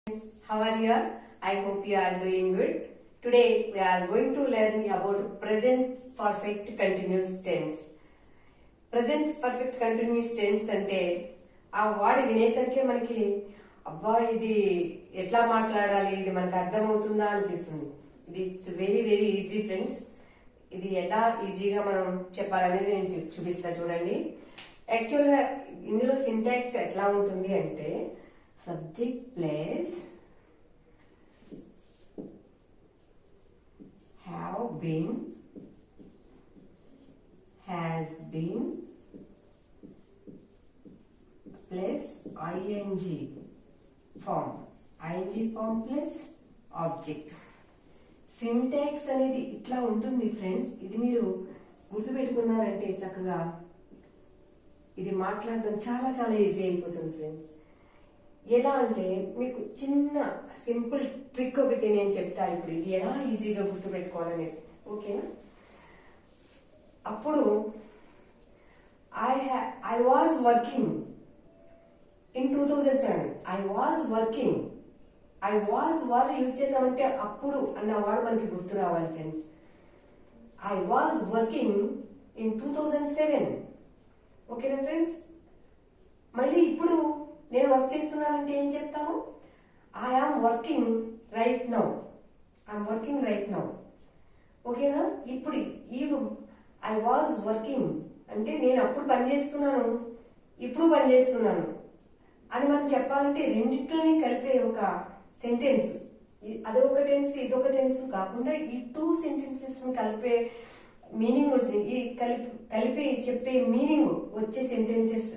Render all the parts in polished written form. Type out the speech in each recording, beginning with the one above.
How are you all? I hope you are doing good. Today we are going to learn about present perfect continuous tense. Present perfect continuous tense అంటే ఆ word వినేసరికి మనకి అబ్బా ఇది ఎట్లా మాట్లాడాలి, ఇది మనకు అర్థమవుతుందా అనిపిస్తుంది. ఇది it's very very easy friends. ఇది ఎలా ఈజీగా మనం చెప్పాలనేది నేను చూపిస్తా చూడండి. యాక్చువల్గా ఇందులో సింటాక్స్ ఎట్లా ఉంటుంది అంటే subject plus have been, has been plus ing form plus object. Syntax అనేది ఇట్లా ఉంటుంది ఫ్రెండ్స్. ఇది మీరు గుర్తుపెట్టుకున్నారంటే చక్కగా ఇది మాట్లాడడం చాలా చాలా ఈజీ అయిపోతుంది ఫ్రెండ్స్. ఎలా అంటే మీకు చిన్న సింపుల్ ట్రిక్ ఒకటి నేను చెప్తా ఇప్పుడు, ఇది ఎలా ఈజీగా గుర్తుపెట్టుకోవాలనేది. ఓకేనా? అప్పుడు I was working in 2007. I was were use చేసామంటే అప్పుడు అన్న వాడు మనకి గుర్తు రావాలి friends. I was working in 2007. ఓకేనా ఫ్రెండ్స్? మళ్ళీ ఇప్పుడు నేను వర్క్ చేస్తున్నానంటే ఏం చెప్తాము? I am working right now. ఓకేనా? ఇప్పుడు ఈ ఐ వాజ్ వర్కింగ్ అంటే నేను అప్పుడు పనిచేస్తున్నాను, ఇప్పుడు పనిచేస్తున్నాను అని మనం చెప్పాలంటే రెండిట్లని కలిపే ఒక సెంటెన్స్. అదొక టెన్స్ ఇదొక టెన్స్ కాకుండా ఈ టూ సెంటెన్సెస్ కలిపే మీనింగ్ ఈ కలిపి చెప్పే మీనింగ్ వచ్చే సెంటెన్సెస్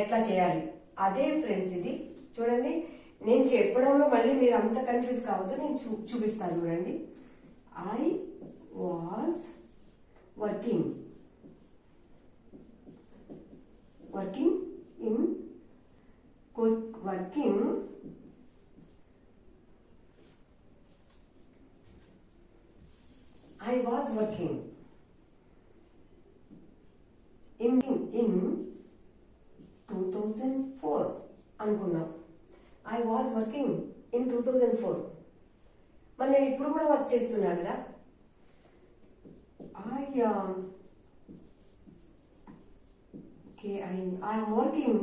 ఎట్లా చేయాలి అదే ఫ్రెండ్స్. ఇది చూడండి, నేను చెప్పడంలో మళ్ళీ మీరు అంత కన్ఫ్యూజ్ కావద్దు, నేను చూపిస్తాను చూడండి. I was working in I was working in 2004 అనుకున్నాం. I was working in 2004. మరి నేను ఇప్పుడు కూడా వర్క్ చేస్తున్నా కదా. I'm working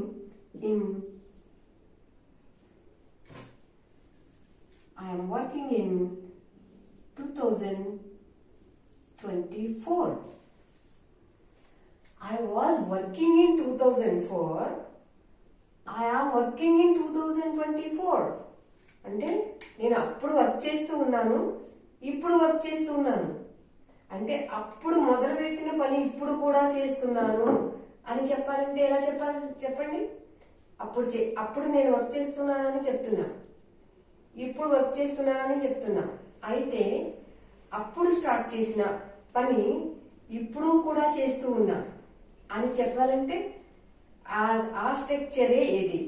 in 2024. I was working in 2004. I am working in 2024. అంటే నేను అప్పుడు వర్క్ చేస్తూ ఉన్నాను, ఇప్పుడు వర్క్ చేస్తూ ఉన్నాను. అంటే అప్పుడు మొదలుపెట్టిన పని ఇప్పుడు కూడా చేస్తున్నాను అని చెప్పాలంటే ఎలా చెప్పాలి చెప్పండి? అప్పుడు నేను వర్క్ చేస్తున్నానని చెప్తున్నా, ఇప్పుడు వర్క్ చేస్తున్నానని చెప్తున్నా. అయితే అప్పుడు స్టార్ట్ చేసిన పని ఇప్పుడు కూడా చేస్తూ ఉన్నా అని చెప్పాలంటే ఆ స్ట్రక్చరే ఏది.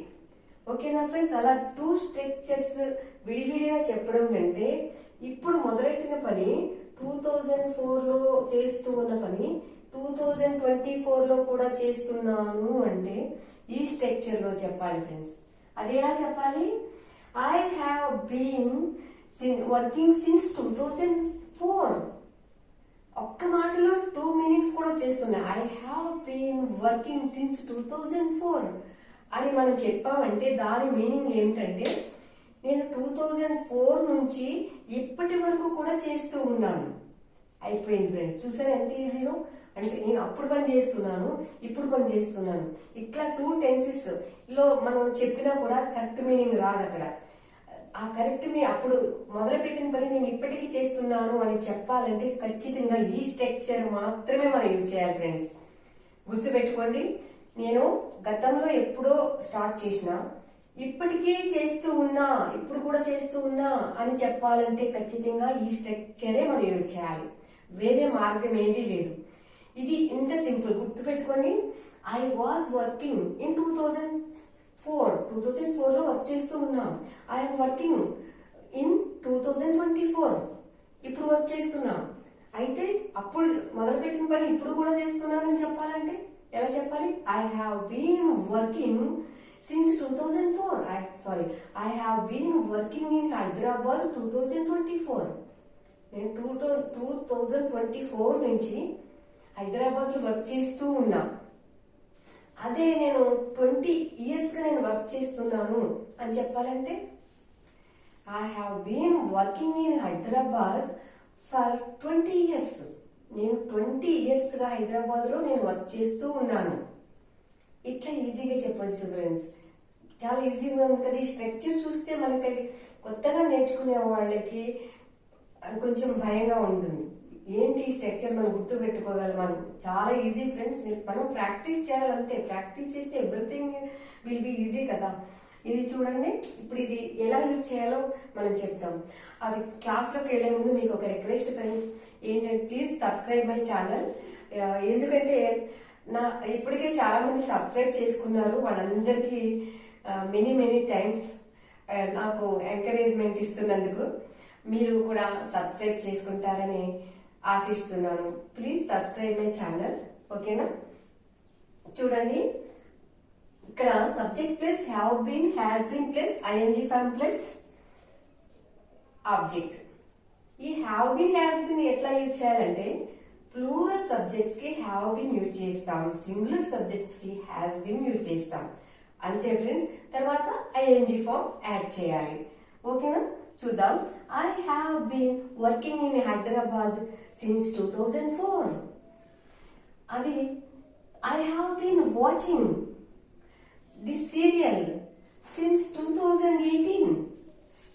ఓకేనా ఫ్రెండ్స్? అలా టూ స్ట్రక్చర్స్ విడివిడిగా చెప్పడం కంటే ఇప్పుడు మొదలెట్టిన పని 2004లో చేస్తూ ఉన్న పని 2024లో కూడా చేస్తున్నాను అంటే ఈ స్ట్రక్చర్ లో చెప్పాలి ఫ్రెండ్స్. అది ఎలా చెప్పాలి? I have been working since 2004. ఒక్క మాటలో టూ మీనింగ్స్ కూడా చేస్తున్నాయి. I have been working since 2004 అని మనం చెప్పామంటే దాని మీనింగ్ ఏమిటంటే నేను 2004 నుంచి ఇప్పటి వరకు కూడా చేస్తూ ఉన్నాను. అయిపోయింది ఫ్రెండ్స్. చూసారా ఎంత ఈజీలో? అంటే నేను అప్పుడు పని చేస్తున్నాను, ఇప్పుడు పని చేస్తున్నాను. ఇట్లా టూ టెన్సెస్ లో మనం చెప్పినా కూడా కరెక్ట్ మీనింగ్ రాదు అక్కడ. ఆ కరెక్ట్ మీ అప్పుడు మొదలుపెట్టిన పని నేను ఇప్పటికీ చేస్తున్నాను అని చెప్పాలంటే ఖచ్చితంగా ఈ స్ట్రక్చర్ మాత్రమే మనం యూజ్ చేయాలి ఫ్రెండ్స్. గుర్తుపెట్టుకోండి, నేను గతంలో ఎప్పుడో స్టార్ట్ చేసిన ఇప్పటికీ చేస్తూ ఉన్నా, ఇప్పుడు కూడా చేస్తూ ఉన్నా అని చెప్పాలంటే ఖచ్చితంగా ఈ స్ట్రక్చరే మనం యూజ్ చేయాలి. వేరే మార్గం ఏదీ లేదు. ఇది ఇంత సింపుల్. గుర్తుపెట్టుకోండి, ఐ వాజ్ వర్కింగ్ ఇన్ 2004లో వర్క్ చేస్తూ ఉన్నా. ఐఎమ్ వర్కింగ్ ఇన్ 2024 ఇప్పుడు వర్క్ చేస్తున్నా. అయితే అప్పుడు మొదలుపెట్టిన పని ఇప్పుడు కూడా చేస్తున్నానని చెప్పాలంటే ఎలా చెప్పాలి? I have been working since 2004. I have been working in Hyderabad 2024. నేను 2024 నుంచి హైదరాబాద్లో వర్క్ చేస్తూ ఉన్నా. అదే నేను 20 ఇయర్స్గా నేను వర్క్ చేస్తున్నాను అని చెప్పాలంటే I have been working in Hyderabad for 20 years. నేను 20 ఇయర్స్గా హైదరాబాద్లో నేను వర్క్ చేస్తూ ఉన్నాను. ఇట్లా ఈజీగా చెప్పొచ్చు ఫ్రెండ్స్. చాలా ఈజీగా ఉంది కదా. ఈ స్ట్రక్చర్ చూస్తే మనకి కొత్తగా నేర్చుకునే వాళ్ళకి కొంచెం భయంగా ఉంటుంది. ఏంటి ఈ స్ట్రక్చర్ మనం గుర్తు పెట్టుకోగలమా? చాలా ఈజీ ఫ్రెండ్స్. మనం ప్రాక్టీస్ చేయాలంతే. ప్రాక్టీస్ చేస్తే ఎవ్రీథింగ్ విల్ బి ఈజీ కదా. ఇది చూడండి, ఇప్పుడు ఇది ఎలా యూజ్ చేయాలో మనం చెప్తాం. అది క్లాస్లోకి వెళ్ళే ముందు మీకు ఒక రిక్వెస్ట్ ఫ్రెండ్స్, ఏంటంటే ప్లీజ్ సబ్స్క్రైబ్ మై ఛానల్. ఎందుకంటే ఇప్పటికే చాలా మంది సబ్స్క్రైబ్ చేసుకున్నారు. వాళ్ళందరికీ మెనీ థ్యాంక్స్. నాకు ఎంకరేజ్మెంట్ ఇస్తున్నందుకు. మీరు కూడా సబ్స్క్రైబ్ చేసుకుంటారని ఆశిస్తున్నాను. Please subscribe my channel. ఓకేనా? చూడండి, ఇక్కడ subject plus have been, has been plus ING form plus object. ఈ హ్యావ్ బీన్, హ్యాస్ బీన్ ఎట్లా యూజ్ చేయాలంటే ప్లూరల్ సబ్జెక్ట్స్ కి హ్యావ్ బీన్ యూజ్ చేస్తాం, సింగులర్ సబ్జెక్ట్స్ కి హ్యాస్ బీన్ యూజ్ చేస్తాం. అంతే ఫ్రెండ్స్. తర్వాత ఐఎన్జీ ఫార్మ్ యాడ్ చేయాలి. ఓకేనా? చూద్దాం. I have been working in Hyderabad since 2004. అది I have been watching this serial since 2018.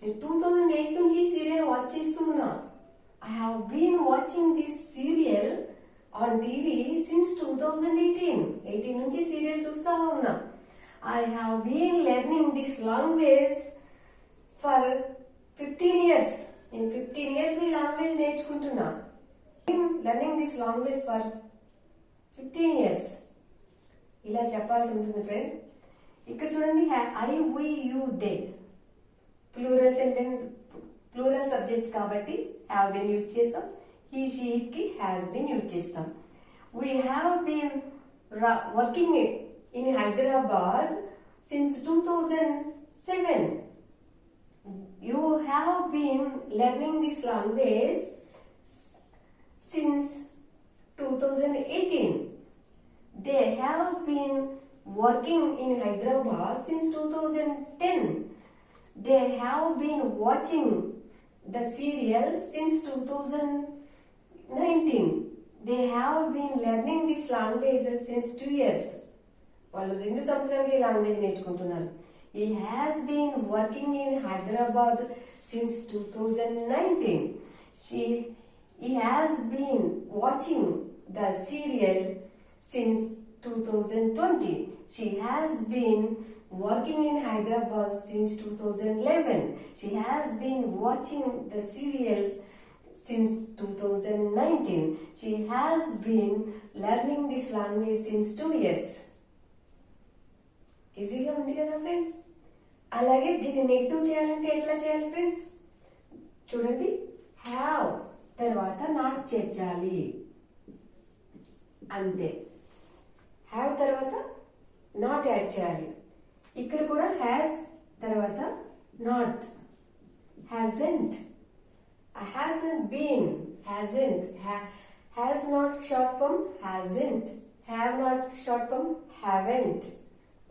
2008 నుంచి సీరియల్ వాచ్ చేస్తూ ఉన్నా. I have been watching this serial on TV since 2018. 18 నుంచి సీరియల్ చూస్తా ఉన్నా. I have been learning this language for 15 years. నేను 15 years ఈ language నేర్చుకుంటున్నా. Learning this language for 15 years. ఇలా చెప్పాల్సి ఉంటుంది ఫ్రెండ్. ఇక్కడ చూడండి, I, we, you, they. Plural sentence, plural subjects కాబట్టి హ్యావ్ బీన్ యూజ్ చేస్తాం. హీ, షీ కి హ్యాస్ బీన్ యూజ్ చేస్తాం. We have been working in Hyderabad since 2007. You have been learning this language since 2018. They have been working in Hyderabad since 2010. They have been watching the serial since 2019. They have been learning this language since 2 years. వాళ్ళు 2 సంవత్సరాలుగా ఈ language నేర్చుకుంటున్నారు. He has been working in Hyderabad since 2019. He has been watching the serial since 2020. She has been working in Hyderabad since 2011. She has been watching the serials since 2019. She has been learning this language since 2 years. ఈజీగా ఉంది కదా friends. అలాగే దీన్ని negative చేయాలంటే ఎట్లా చేయాలి friends? చూడండి, have తర్వాత నాట్ చేర్చాలి. అంతే. హ్యావ్ తర్వాత నాట్ యాడ్ చేయాలి. ఇక్కడ కూడా హ్యాస్ తర్వాత not. Hasn't, hasn't been, hasn't. Has not short form hasn't. Have not short form haven't.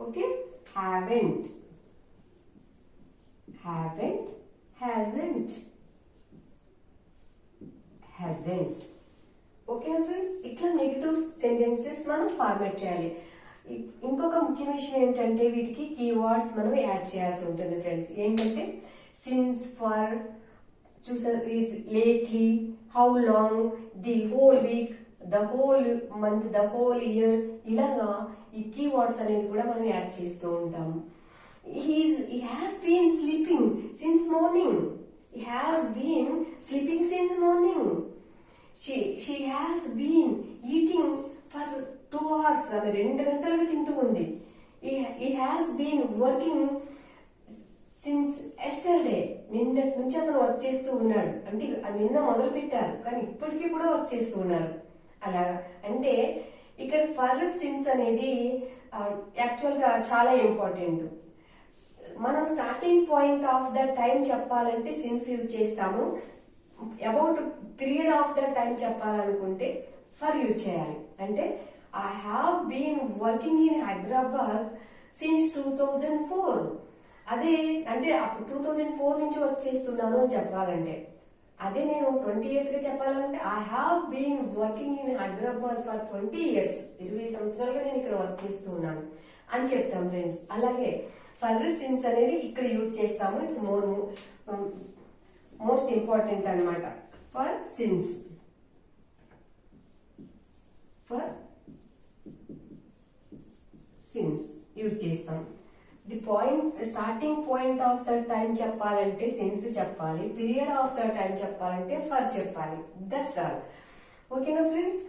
Okay, haven't, haven't, hasn't, hasn't. ఓకేనా ఫ్రెండ్స్? ఇట్లా నెగిటివ్ సెంటెన్సెస్ మనం ఫార్మేట్ చేయాలి. ఇంకొక ముఖ్య విషయం ఏంటంటే వీటికి కీవర్డ్స్ మనం యాడ్ చేయాల్సి ఉంటుంది ఫ్రెండ్స్. ఏంటంటే సిన్స్, ఫర్, చూసారు, lately, how long, the whole week, the whole month, the whole year. ఇలాగా ఈ కీవర్డ్స్ అనేది కూడా మనం యాడ్ చేస్తూ ఉంటాము. He has been sleeping since morning. He has been sleeping since morning. She has been eating for 2 hours. ఆమె 2 గంటలుగా తింటూ ఉంది. He has been working since yesterday. నిన్నటి నుంచి అతను వర్క్ చేస్తూ ఉన్నాడు. అంటే నిన్న మొదలు పెట్టారు కానీ ఇప్పటికీ కూడా వర్క్ చేస్తూ ఉన్నారు. అలా అంటే ఇక్కడ ఫర్, సిన్స్ అనేది యాక్చువల్గా చాలా ఇంపార్టెంట్. మనం starting point of the time చెప్పాలంటే సిన్స్ యూజ్ చేస్తాము. About period of the time చెప్పాలనుకుంటే ఫర్ యూజ్ చేయాలి. అంటే I have been working in Hyderabad since 2004. అదే అంటే అప్పుడు 2004 నుంచి వర్క్ చేస్తున్నాను అని చెప్పాలంటే, అదే నేను 20 years గా చెప్పాలంటే I have been working in Hyderabad for 20 years. 20 సంవత్సరాలుగా నేను ఇక్కడ వర్క్ చేస్తున్నాను అని చెప్తాం ఫ్రెండ్స్. అలాగే ఫర్ సిన్స్ అనేది ఇక్కడ యూజ్ చేస్తాము. ఇట్స్ మోస్ట్ ఇంపార్టెంట్ అన్నమాట. ఫర్ సిన్స్ యూజ్ చేస్తాం. The point starting point of the time చెప్పాలంటే సిన్స్ చెప్పాలి. పీరియడ్ ఆఫ్ ద టైం చెప్పాలంటే ఫర్ చెప్పాలి. That's all. ఓకేనా friends?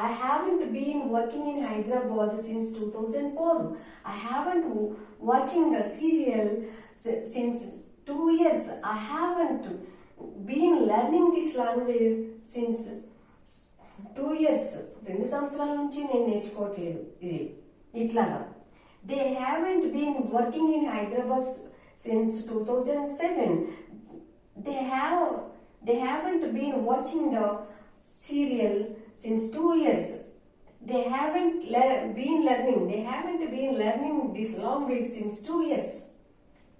I haven't been working in Hyderabad since 2004. I haven't watching the serial since 2 years. I haven't been learning this language since 2 years. 2 సంవత్సరాల నుంచి నేను నేర్చుకోవట్లేదు ఇది. ఇట్లాగా they haven't been working in Hyderabad since 2007. They haven't been watching the serial since 2 years. They haven't been learning this language since 2 years.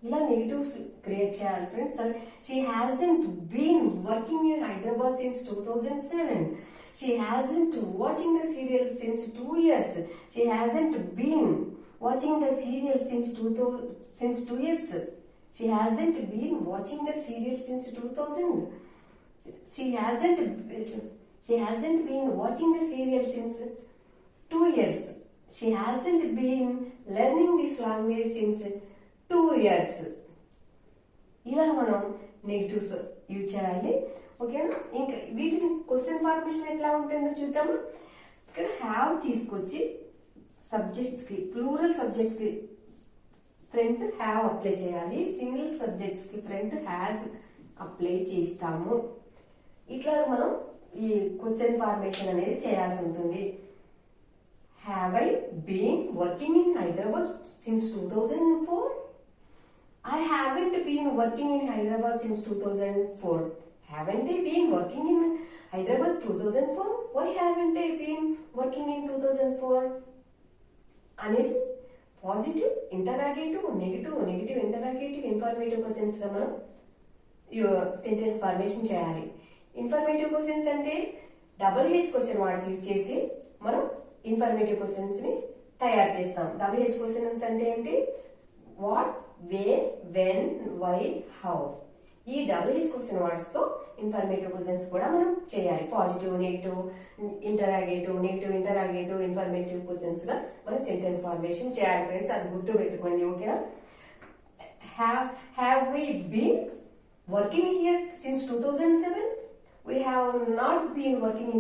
ఇలా negatives create చేయాలి friends. She hasn't been working in Hyderabad since 2007. She hasn't watching the serial since 2 years. She hasn't been watching the serial since 2 years. She hasn't been watching the serial since 2000. She hasn't been watching the serial since 2 years. She hasn't been learning this language since 2 years. ఇలా మనం negatives use చేయాలి. ఓకేనా? ఇంకా వీటిని question formation ఎట్లా ఉంటుందో చూద్దాము. ఇక్కడ హ్యావ్ తీసుకొచ్చి సబ్జెక్ట్స్ కి, ప్లూరల్ సబ్జెక్ట్స్ కి ఫ్రంట్ హ్యావ్ అప్లై చేయాలి. సింగిల్ సబ్జెక్ట్స్ కి ఫ్రంట్ హ్యాస్ అప్లై చేస్తాము. ఇట్లా మనం ఈ క్వశ్చన్ ఫార్మేషన్ అనేది చేయాల్సి ఉంటుంది. Have I been working in Hyderabad since 2004? I haven't been working in Hyderabad since 2004. Haven't I been working in Hyderabad 2004? Why haven't I been working in 2004? అనేసి positive, interrogative, negative interrogative, informative questions గా మనం sentence formation చేయాలి. Informative questions అంటే WH question words use చేసి మనం informative questions ని తయారు చేస్తాం. WH క్వశ్చన్స్ అంటే ఏంటి? What, where, when, why, how. ఈ WH క్వశ్చన్ వర్డ్స్ తో ఇన్ఫర్మేటివ్ క్వశ్చన్స్ కూడా మనం చేయాలి. Positive, negative interrogative, informative questions గా మనం సెంటెన్స్ ఫార్మేషన్ చేయాలి ఫ్రెండ్స్. అది గుర్తు పెట్టుకోండి. ఓకేనా? Have we been working here since 2007? We have not been working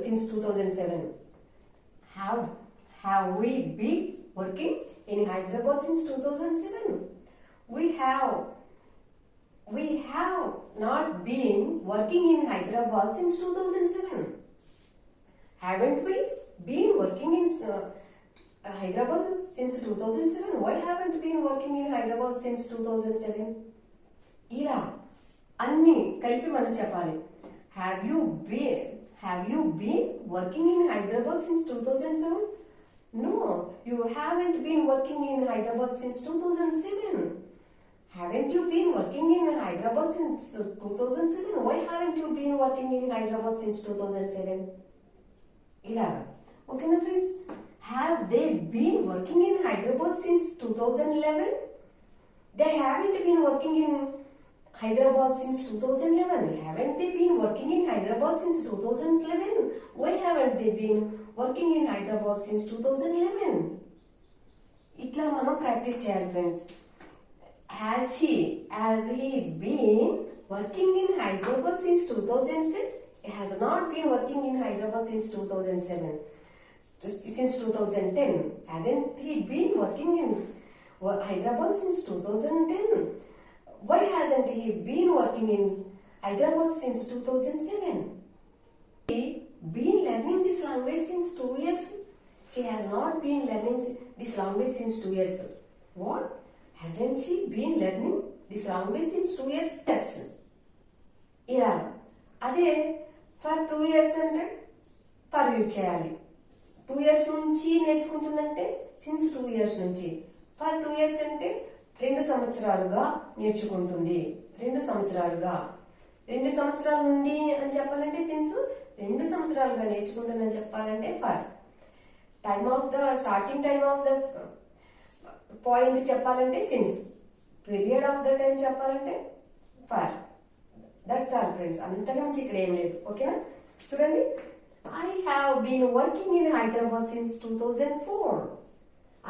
since 2007. Have we been working in Hyderabad since 2007? We have not been working in Hyderabad since 2007. Haven't we been working in Hyderabad since 2007? Why haven't we been working in Hyderabad since 2007? ఇలా అన్ని కలిపి మనం చెప్పాలి. Have you been working in Hyderabad since 2007? No, you haven't been working in Hyderabad since 2007. Haven't you been working in Hyderabad since 2007? Why haven't you been working in Hyderabad since 2007? ఇలా. ఓకేనా friends? Have they been working in Hyderabad since 2011? They haven't been working in Hyderabad since 2011. Haven't they been working in Hyderabad since 2011? Why haven't they been working in Hyderabad since 2011? ఇట్లా మనం practice చేయాలి friends. Has he been working in Hyderabad since 2007? He has not been working in Hyderabad since 2007. Since 2010. Hasn't he been working in Hyderabad since 2010? Why hasn't he been working in Hyderabad since 2007? He been learning this language since 2 years. she has not been learning this language since 2 years. What? Hasn't she been learning this language since 2 years? Yes. ఇలా అదే for 2 years అంటే for use చేయాలి. 2 years నుంచి నేర్చుకుంటుందంటే since 2 years నుంచి. For 2 years అంటే 2 సంవత్సరాలుగా నేర్చుకుంటుంది. 2 సంవత్సరాలుగా. 2 సంవత్సరాల నుండి అని చెప్పాలంటే సిన్స్. 2 సంవత్సరాలుగా నేర్చుకుంటుందని చెప్పాలంటే for. Time of the starting time of the point చెప్పాలంటే since. Period of the time చెప్పాలంటే ఫర్. That's all friends. అంతగా నుంచి ఇక్కడ ఏం లేదు. ఓకేనా? చూడండి. I have been working in Hyderabad since 2004.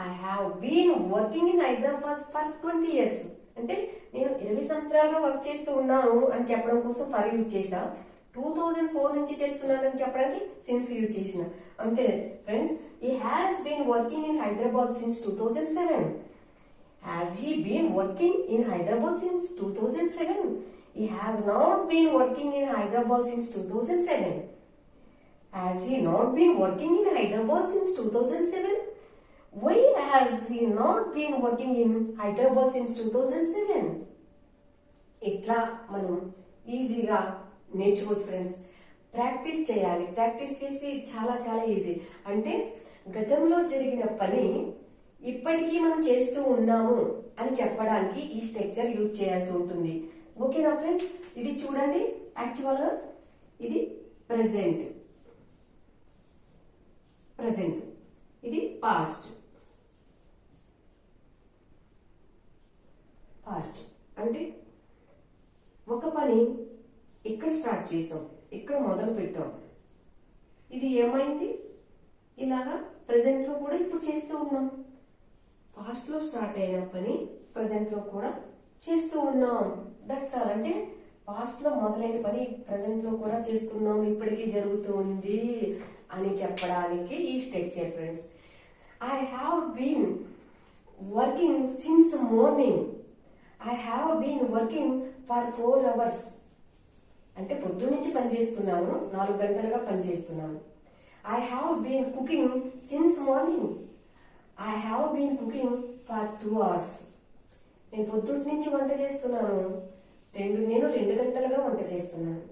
I have been working in Hyderabad for 20 years. అంటే నేను 20 సంవత్సరాలుగా వర్క్ చేస్తూ ఉన్నాను అని చెప్పడం కోసం ఫర్ యూజ్ చేసా. 2004 నుంచి చేస్తున్నానని చెప్పడానికి సిన్స్ యూజ్ చేసిన. అంతే friends. He has been working in Hyderabad since 2007. Has he been working in Hyderabad since 2007? He has not been working in Hyderabad since 2007. Has he not been working in Hyderabad since 2007? Why has he not been working in Hyderabad since 2007? ఇట్లా మనం ఈజీగా నేర్చుకోవచ్చు friends. Practice చేయాలి. Practice చేసి చాలా చాలా easy. అంటే గతంలో జరిగిన పని ఇప్పటికీ మనం చేస్తూ ఉన్నాము అని చెప్పడానికి ఈ స్ట్రక్చర్ యూజ్ చేయాల్సి ఉంటుంది. ఓకేనా ఫ్రెండ్స్? ఇది చూడండి. యాక్చువల్గా ఇది ప్రెజెంట్. ప్రెజెంట్. ఇది పాస్ట్. పాస్ట్ అంటే ఒక పని ఇక్కడ స్టార్ట్ చేసాం, ఇక్కడ మొదలు పెట్టాం. ఇది ఏమైంది? ఇలాగా ప్రెజెంట్ లో కూడా ఇప్పుడు చేస్తూ ఉన్నాం. పాస్ట్ లో స్టార్ట్ అయిన పని ప్రెజెంట్ లో కూడా చేస్తూ ఉన్నాం. That's all. అంటే పాస్ట్ లో మొదలైన పని ప్రెజెంట్ లో కూడా చేస్తున్నాం, ఇప్పటికీ జరుగుతూ ఉంది అని చెప్పడానికి ఈ structure friends. I have been working since morning. I have been working for 4 hours. అంటే పొద్దు నుంచి పనిచేస్తున్నాను, 4 గంటలుగా పనిచేస్తున్నాను. I have been cooking since morning. I have been cooking for 2 hours. నేను పొద్దుటి నుంచి వంట చేస్తున్నాను, నేను 2 గంటలుగా వంట చేస్తున్నాను.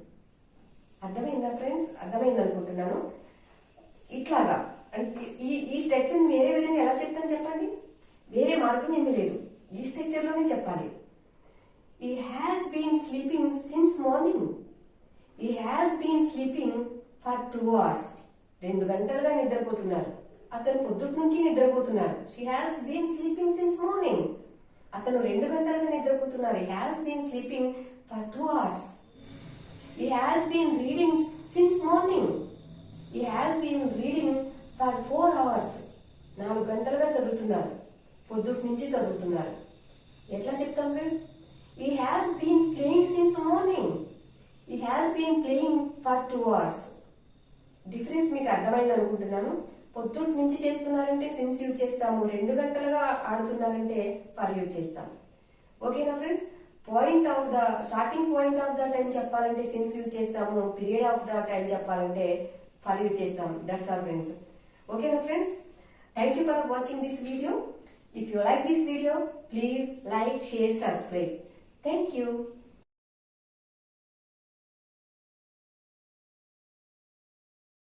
అర్థమైందా ఫ్రెండ్స్? అర్థమైంది అనుకుంటున్నాను. ఇట్లాగా అంటే ఈ స్ట్రక్చర్ వేరే విధంగా ఎలా చెప్తాను చెప్పండి. వేరే మార్గం ఏమీ లేదు. ఈ స్ట్రక్చర్ లోనే చెప్పాలి. He has been sleeping since morning. He has been sleeping for 2 hours. 2 గంటలుగా నిద్రపోతున్నారు. అతను పొద్దుటి నుంచి నిద్రపోతున్నారు. She has been sleeping since morning. అతను 2 గంటలుగా నిద్రపోతున్నారు. He has been sleeping for 2 hours. He has been reading since morning. He has been reading for 4 hours. 4 గంటలుగా చదువుతున్నారు. పొద్దుటి నుంచి చదువుతున్నారు. ఎట్లా చెప్తాం friends? He has been playing since morning. He has been playing for 2 hours. Difference మీకు అర్థమైంది అనుకుంటున్నాను. పొద్దుటి నుంచి చేస్తున్నారంటే సిన్స్ యూజ్ చేస్తాము. 2 గంటలుగా ఆడుతున్నారంటే ఫర్ యూజ్ చేస్తాము. ఓకేనా friends? Point of the starting point of the time చెప్పాలంటే సిన్స్ యూజ్ చేస్తాము. పీరియడ్ ఆఫ్ ద టైం చెప్పాలంటే ఫర్ యూజ్ చేస్తాము. That's all friends. ఓకేనా friends? Thank you for watching this video. If you like this video, please like, share, subscribe. Thank you.